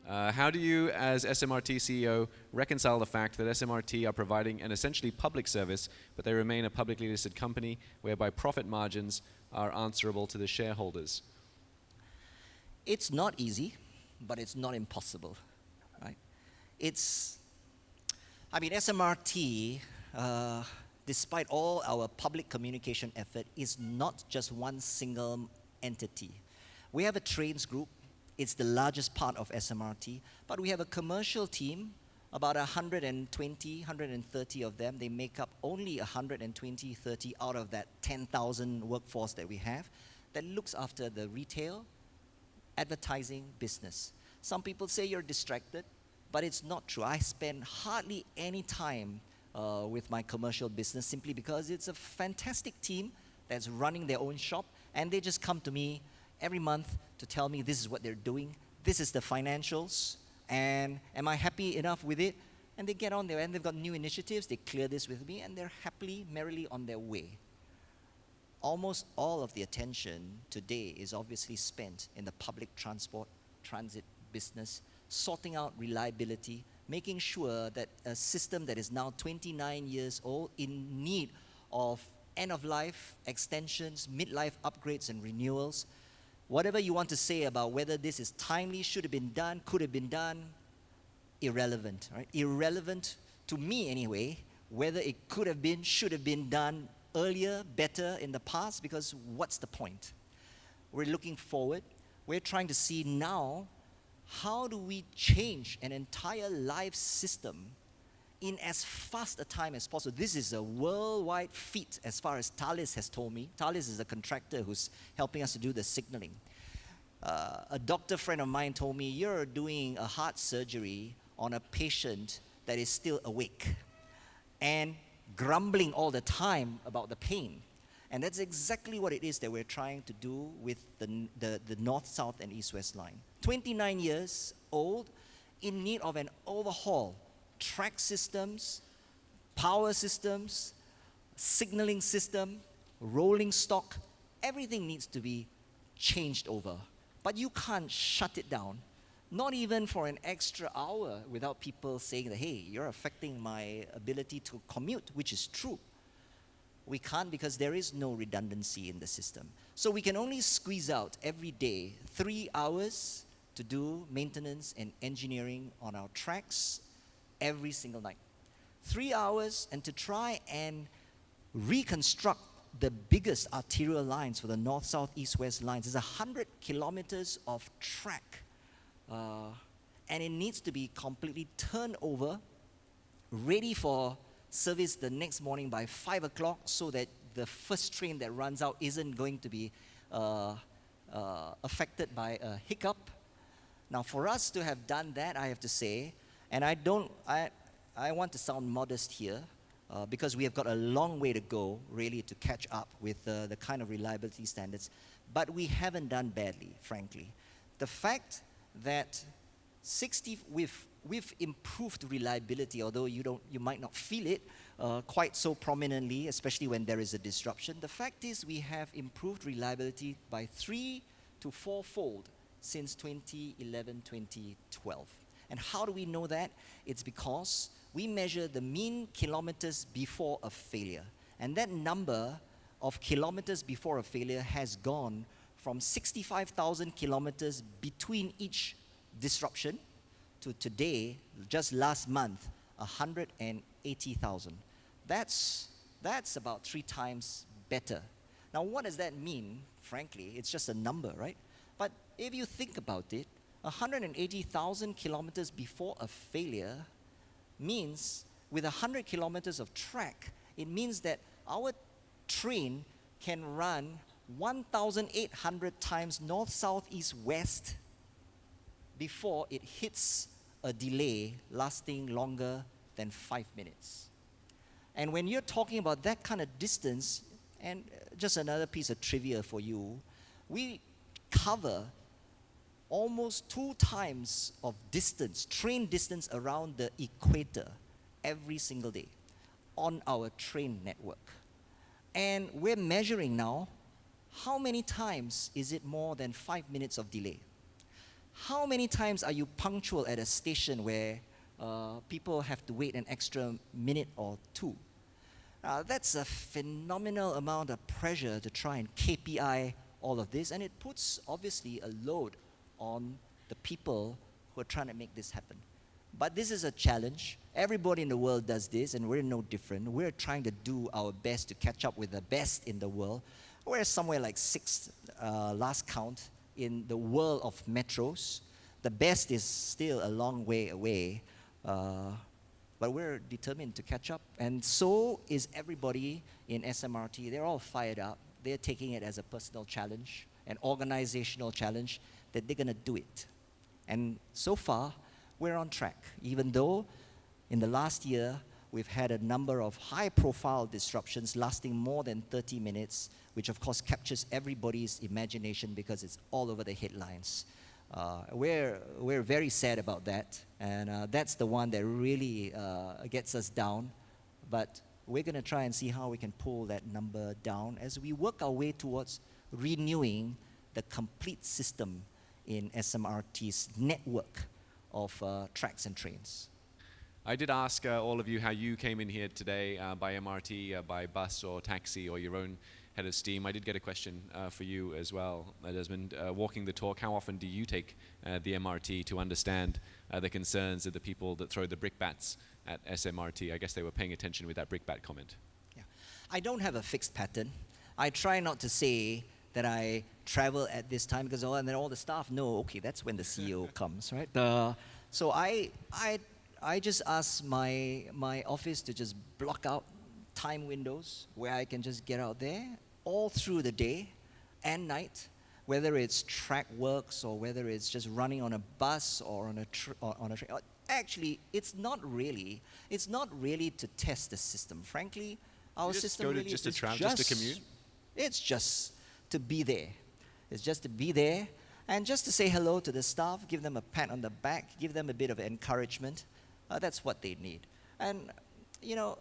How do you, as SMRT CEO, reconcile the fact that SMRT are providing an essentially public service, but they remain a publicly listed company whereby profit margins are answerable to the shareholders? It's not easy, but it's not impossible, right? SMRT, despite all our public communication effort, is not just one single entity. We have a trains group. It's the largest part of SMRT, but we have a commercial team, about 120, 130 of them. They make up only 120, 30 out of that 10,000 workforce that we have that looks after the retail, advertising business. Some people say you're distracted, but it's not true. I spend hardly any time with my commercial business simply because it's a fantastic team that's running their own shop, and they just come to me every month to tell me this is what they're doing, this is the financials, and am I happy enough with it? And they get on there and they've got new initiatives, they clear this with me, and they're happily, merrily on their way. Almost all of the attention today is obviously spent in the public transit business, sorting out reliability, making sure that a system that is now 29 years old, in need of end-of-life extensions, mid-life upgrades and renewals. Whatever you want to say about whether this is timely, should have been done, could have been done, irrelevant, right? Irrelevant to me anyway, whether it could have been, should have been done earlier, better in the past, because what's the point? We're looking forward. We're trying to see now, how do we change an entire life system in as fast a time as possible? This is a worldwide feat as far as Thales has told me. Thales is a contractor who's helping us to do the signaling. A doctor friend of mine told me, you're doing a heart surgery on a patient that is still awake and grumbling all the time about the pain. And that's exactly what it is that we're trying to do with the North, South, and East, West line. 29 years old, in need of an overhaul. Track systems, power systems, signaling system, rolling stock, everything needs to be changed over. But you can't shut it down, not even for an extra hour, without people saying that, hey, you're affecting my ability to commute, which is true. We can't, because there is no redundancy in the system. So we can only squeeze out every day 3 hours to do maintenance and engineering on our tracks every single night. 3 hours, and to try and reconstruct the biggest arterial lines for the North, South, East, West lines. There's 100 kilometers of track, and it needs to be completely turned over, ready for service the next morning by 5 o'clock, so that the first train that runs out isn't going to be affected by a hiccup. Now, for us to have done that, I have to say, and I want to sound modest here, because we have got a long way to go, really, to catch up with the kind of reliability standards. But we haven't done badly, frankly. The fact that we've improved reliability, although you might not feel it quite so prominently, especially when there is a disruption. The fact is, we have improved reliability by 3 to 4-fold since 2011, 2012. And how do we know that? It's because we measure the mean kilometers before a failure. And that number of kilometers before a failure has gone from 65,000 kilometers between each disruption to today, just last month, 180,000. That's about 3 times better. Now, what does that mean? Frankly, it's just a number, right? But if you think about it, 180,000 kilometers before a failure means, with 100 kilometers of track, it means that our train can run 1,800 times north, south, east, west before it hits a delay lasting longer than 5 minutes. And when you're talking about that kind of distance, and just another piece of trivia for you, we cover almost 2 times of distance, train distance around the equator every single day on our train network. And we're measuring now, how many times is it more than 5 minutes of delay? How many times are you punctual at a station where people have to wait an extra minute or two? That's a phenomenal amount of pressure to try and KPI all of this, and it puts obviously a load on the people who are trying to make this happen. But this is a challenge. Everybody in the world does this, and we're no different. We're trying to do our best to catch up with the best in the world. We're somewhere like sixth, last count, in the world of metros. The best is still a long way away, but we're determined to catch up. And so is everybody in SMRT. They're all fired up. They're taking it as a personal challenge, an organizational challenge, that they're going to do it. And so far, we're on track, even though in the last year, we've had a number of high-profile disruptions lasting more than 30 minutes, which of course captures everybody's imagination because it's all over the headlines. We're very sad about that, and that's the one that really gets us down. But we're going to try and see how we can pull that number down as we work our way towards renewing the complete system in SMRT's network of tracks and trains. I did ask all of you how you came in here today by MRT, by bus or taxi or your own head of steam. I did get a question for you as well, Desmond. Walking the talk, how often do you take the MRT to understand the concerns of the people that throw the brickbats at SMRT? I guess they were paying attention with that brickbat comment. Yeah. I don't have a fixed pattern. I try not to say that I travel at this time because and then all the staff know, okay, that's when the CEO comes, right? So I just ask my office to just block out time windows where I can just get out there all through the day and night, whether it's track works or whether it's just running on a bus or on a train. Actually, it's not really to test the system. Frankly, our system really is just to commute. It's just to be there. It's just to be there and just to say hello to the staff, give them a pat on the back, give them a bit of encouragement. That's what they need. And, you know,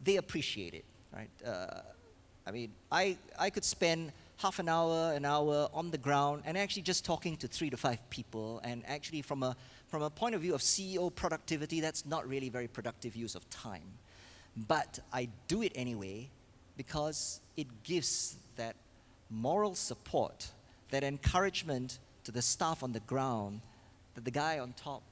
they appreciate it, right? I mean, I could spend half an hour on the ground and actually just talking to 3 to 5 people. And actually from a point of view of CEO productivity, that's not really very productive use of time. But I do it anyway because it gives that moral support, that encouragement to the staff on the ground, that the guy on top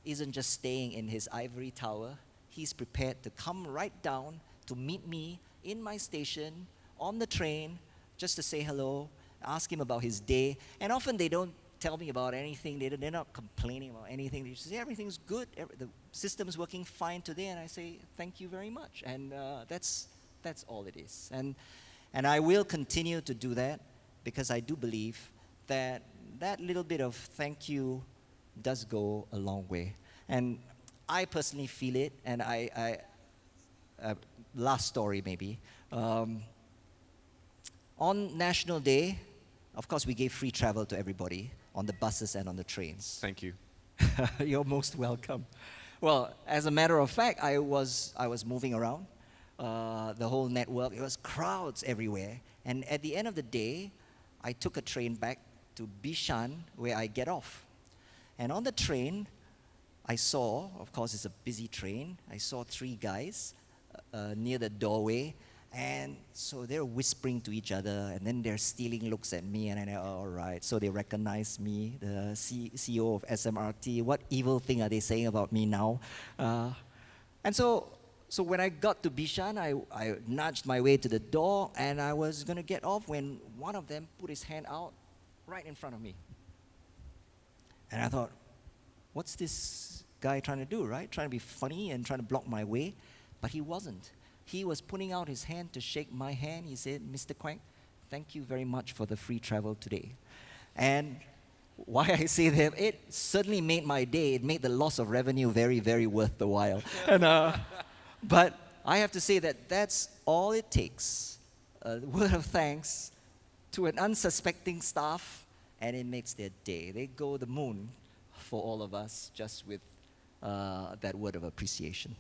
isn't just staying in his ivory tower. He's prepared to come right down to meet me in my station, on the train, just to say hello, ask him about his day. And often they don't tell me about anything. They're not complaining about anything. They just say, everything's good. The system's working fine today. And I say, thank you very much. And that's all it is. And I will continue to do that because I do believe that that little bit of thank you does go a long way. And I personally feel it, and last story maybe. On National Day, of course, we gave free travel to everybody on the buses and on the trains. Thank you. You're most welcome. Well, as a matter of fact, I was moving around the whole network. It was crowds everywhere. And at the end of the day, I took a train back to Bishan, where I get off. And on the train, I saw, of course, it's a busy train, I saw 3 guys near the doorway, and so they're whispering to each other, and then they're stealing looks at me, and I know, all right, so they recognize me, the CEO of SMRT. What evil thing are they saying about me now? And so when I got to Bishan, I nudged my way to the door, and I was going to get off when one of them put his hand out right in front of me. And I thought, what's this guy trying to do, right? Trying to be funny and trying to block my way. But he wasn't. He was putting out his hand to shake my hand. He said, Mr. Kuek, thank you very much for the free travel today. And why I say that, it certainly made my day. It made the loss of revenue very, very worth the while. And, but I have to say that that's all it takes. A word of thanks to an unsuspecting staff, and it makes their day. They go the moon for all of us just with that word of appreciation.